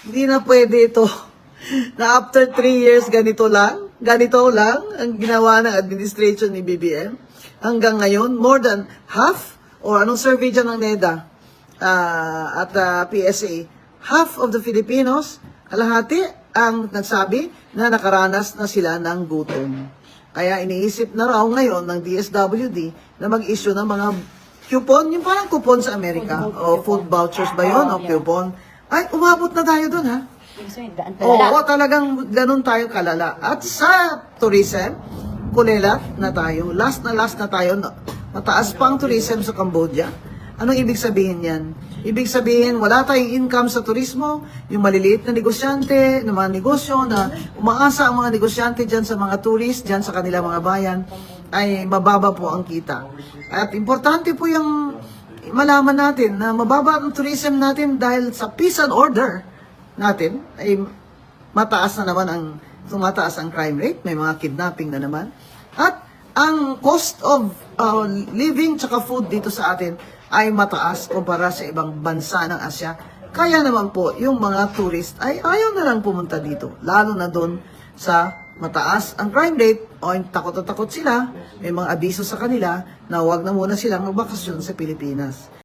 Hindi na pwede ito. Na after 3 years, ganito lang ang ginawa ng administration ni BBM. Hanggang ngayon, more than half, or anong survey dyan ng NEDA at PSA, half of the Filipinos, kalahati ang nagsabi na nakaranas na sila ng gutom. Kaya iniisip na raw ngayon ng DSWD na mag-issue ng mga coupon, yung parang coupon sa Amerika, o food vouchers ba yun, o coupon. Ay, umabot na tayo dun, ha? Oo, talagang ganun tayo kalala. At sa tourism, kulelat na tayo. Last na tayo. Mataas pang tourism sa Cambodia. Anong ibig sabihin yan? Ibig sabihin, wala tayong income sa turismo. Yung maliliit na negosyante, ng mga negosyo na umaasa ang mga negosyante dyan sa mga tourist, dyan sa kanilang mga bayan, ay mababa po ang kita. At importante po yung malaman natin na mababa ang tourism natin dahil sa peace and order natin ay mataas na naman tumataas ang crime rate, may mga kidnapping na naman. At ang cost of living tsaka food dito sa atin ay mataas kumpara sa ibang bansa ng Asya. Kaya naman po, yung mga tourist ay ayaw na lang pumunta dito. Lalo na doon sa mataas ang crime rate o takot na takot sila, may mga abiso sa kanila na huwag na muna silang magbakasyon sa Pilipinas.